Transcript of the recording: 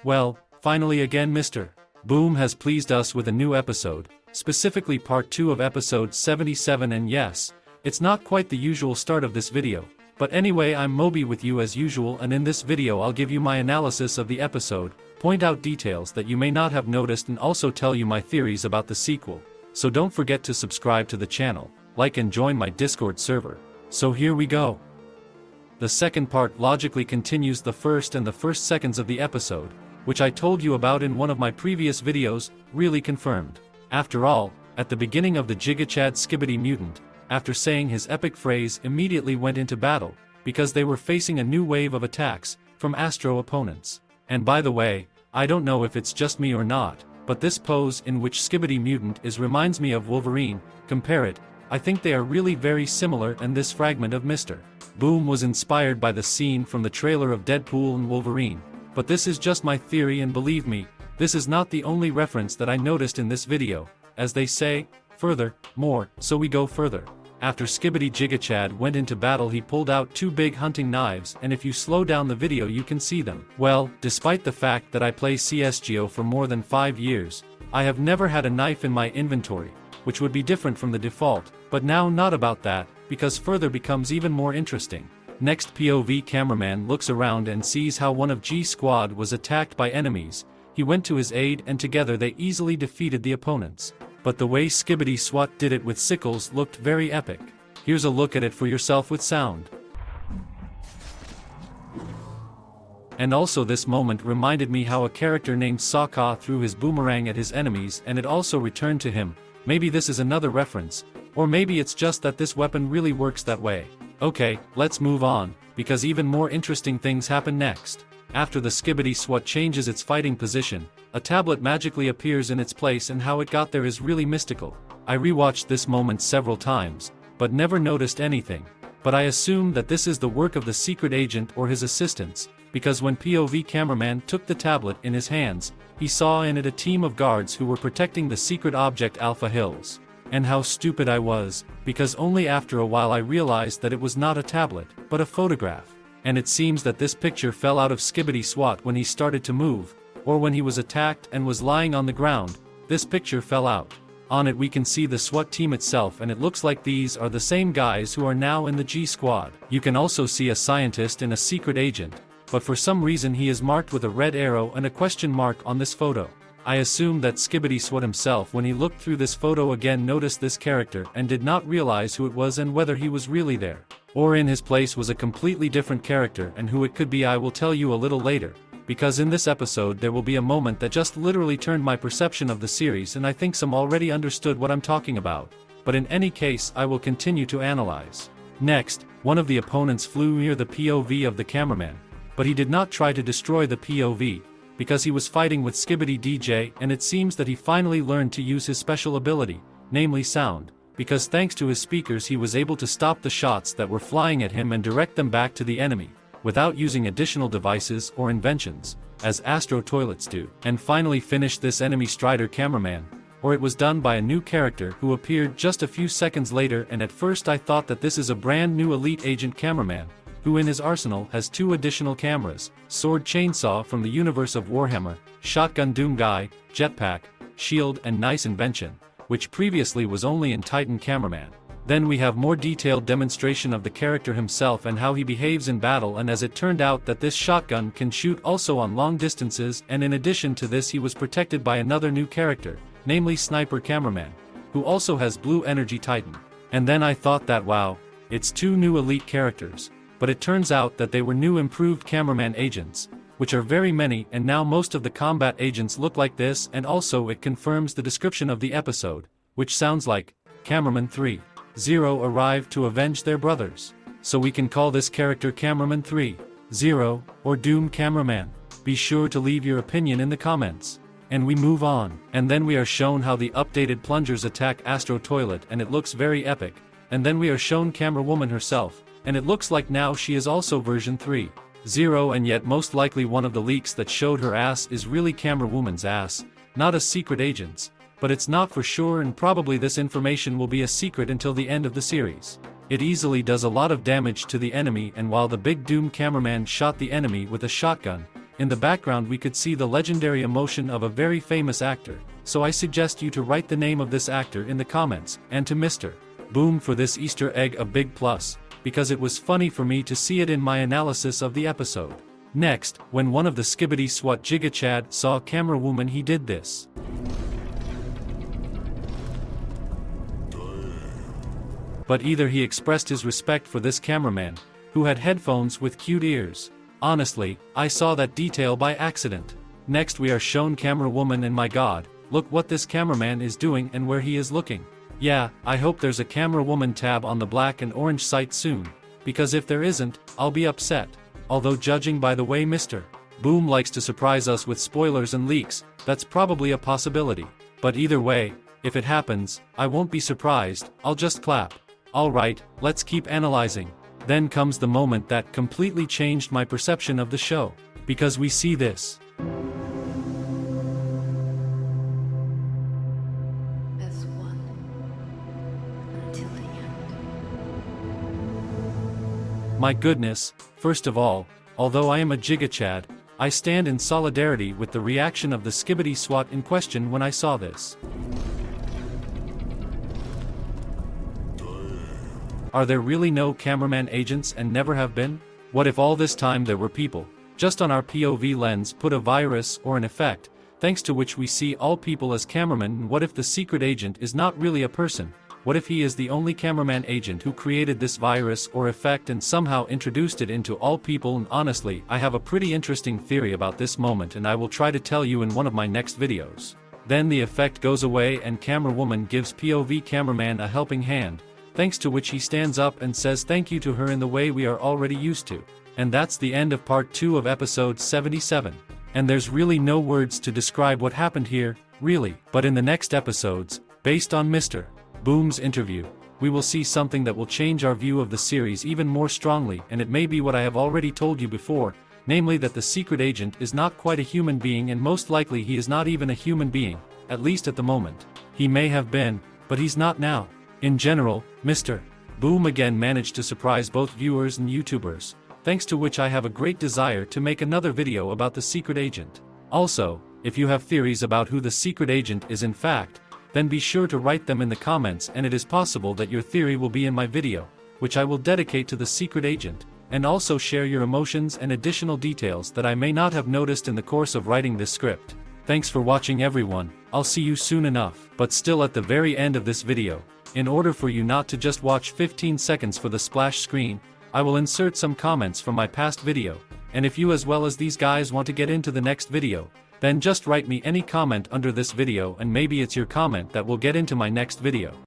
Well, finally again Mr. Boom has pleased us with a new episode, specifically part 2 of episode 77, and yes, it's not quite the usual start of this video, but anyway, I'm Mobi with you as usual, and in this video I'll give you my analysis of the episode, point out details that you may not have noticed, and also tell you my theories about the sequel. So don't forget to subscribe to the channel, like and join my Discord server. So here we go. The second part logically continues the first seconds of the episode, which I told you about in one of my previous videos, really confirmed. After all, at the beginning of the Giga Chad Skibidi mutant, after saying his epic phrase, immediately went into battle, because they were facing a new wave of attacks from Astro opponents. And by the way, I don't know if it's just me or not, but this pose in which Skibidi mutant is reminds me of Wolverine. Compare it, I think they are really very similar, and this fragment of Mr. Boom was inspired by the scene from the trailer of Deadpool and Wolverine. But this is just my theory, and believe me, this is not the only reference that I noticed in this video. As they say, further, more, so we go further. After Skibidi Giga Chad went into battle, he pulled out 2 big hunting knives, and if you slow down the video you can see them. Well, despite the fact that I play CSGO for more than 5 years, I have never had a knife in my inventory, which would be different from the default, but now not about that, because further becomes even more interesting. Next, POV cameraman looks around and sees how one of G Squad was attacked by enemies. He went to his aid and together they easily defeated the opponents. But the way Skibidi SWAT did it with sickles looked very epic. Here's a look at it for yourself with sound. And also this moment reminded me how a character named Sokka threw his boomerang at his enemies and it also returned to him. Maybe this is another reference, or maybe it's just that this weapon really works that way. Okay, let's move on, because even more interesting things happen next. After the Skibidi SWAT changes its fighting position, a tablet magically appears in its place, and how it got there is really mystical. I rewatched this moment several times, but never noticed anything. But I assume that this is the work of the secret agent or his assistants, because when POV cameraman took the tablet in his hands, he saw in it a team of guards who were protecting the secret object Alpha Hills. And how stupid I was, because only after a while I realized that it was not a tablet, but a photograph. And it seems that this picture fell out of Skibidi SWAT when he started to move, or when he was attacked and was lying on the ground. This picture fell out. On it we can see the SWAT team itself, and it looks like these are the same guys who are now in the G Squad. You can also see a scientist and a secret agent, but for some reason he is marked with a red arrow and a question mark on this photo. I assume that Skibidi SWAT himself, when he looked through this photo again, noticed this character and did not realize who it was and whether he was really there, or in his place was a completely different character, and who it could be I will tell you a little later, because in this episode there will be a moment that just literally turned my perception of the series, and I think some already understood what I'm talking about, but in any case I will continue to analyze. Next, one of the opponents flew near the POV of the cameraman, but he did not try to destroy the POV, because he was fighting with Skibidi DJ, and it seems that he finally learned to use his special ability, namely sound, because thanks to his speakers he was able to stop the shots that were flying at him and direct them back to the enemy, without using additional devices or inventions, as Astro toilets do. And finally finished this enemy Strider cameraman, or it was done by a new character who appeared just a few seconds later, and at first I thought that this is a brand new elite agent cameraman, who in his arsenal has 2 additional cameras, sword chainsaw from the universe of Warhammer, shotgun Doom guy, jetpack, shield and nice invention, which previously was only in Titan cameraman. Then we have more detailed demonstration of the character himself and how he behaves in battle, and as it turned out that this shotgun can shoot also on long distances, and in addition to this he was protected by another new character, namely Sniper cameraman, who also has blue energy Titan. And then I thought that wow, it's 2 new elite characters. But it turns out that they were new improved cameraman agents, which are very many, and now most of the combat agents look like this, and also it confirms the description of the episode, which sounds like, Cameraman 3.0 arrived to avenge their brothers. So we can call this character Cameraman 3.0, or Doom Cameraman. Be sure to leave your opinion in the comments. And we move on, and then we are shown how the updated plungers attack Astro Toilet, and it looks very epic, and then we are shown Camera Woman herself, and it looks like now she is also version 3.0, and yet most likely one of the leaks that showed her ass is really Camera Woman's ass, not a secret agent's, but it's not for sure, and probably this information will be a secret until the end of the series. It easily does a lot of damage to the enemy, and while the big Doom cameraman shot the enemy with a shotgun, In the background we could see the legendary emotion of a very famous actor, so I suggest you to write the name of this actor in the comments, and to Mr. Boom for this Easter egg a big plus, because it was funny for me to see it in my analysis of the episode. Next, when one of the Skibidi SWAT Giga Chad saw a camera woman, he did this. But either he expressed his respect for this cameraman, who had headphones with cute ears. Honestly, I saw that detail by accident. Next we are shown camera woman, and my god, look what this cameraman is doing and where he is looking. Yeah, I hope there's a camera woman tab on the black and orange site soon, because if there isn't, I'll be upset. Although judging by the way Mr. Boom likes to surprise us with spoilers and leaks, that's probably a possibility. But either way, if it happens, I won't be surprised, I'll just clap. Alright, let's keep analyzing. Then comes the moment that completely changed my perception of the show. Because we see this. As one until the end. My goodness, first of all, although I am a Giga Chad, I stand in solidarity with the reaction of the Skibidi SWAT in question when I saw this. Are there really no cameraman agents and never have been? What if all this time there were people, just on our POV lens, put a virus or an effect, thanks to which we see all people as cameramen? And what if the secret agent is not really a person? What if he is the only cameraman agent who created this virus or effect and somehow introduced it into all people? And honestly, I have a pretty interesting theory about this moment, and I will try to tell you in one of my next videos. Then the effect goes away and camera woman gives POV cameraman a helping hand, thanks to which he stands up and says thank you to her in the way we are already used to. And that's the end of part 2 of episode 77. And there's really no words to describe what happened here, really. But in the next episodes, based on Mr. Boom's interview, we will see something that will change our view of the series even more strongly, and it may be what I have already told you before, namely that the secret agent is not quite a human being, and most likely he is not even a human being, at least at the moment. He may have been, but he's not now. In general, Mr. Boom again managed to surprise both viewers and YouTubers, thanks to which I have a great desire to make another video about the secret agent. Also, if you have theories about who the secret agent is in fact, then be sure to write them in the comments, and it is possible that your theory will be in my video, which I will dedicate to the secret agent, and also share your emotions and additional details that I may not have noticed in the course of writing this script. Thanks for watching everyone, I'll see you soon enough. But still, at the very end of this video, in order for you not to just watch 15 seconds for the splash screen, I will insert some comments from my past video, and if you as well as these guys want to get into the next video, then just write me any comment under this video, and maybe it's your comment that will get into my next video.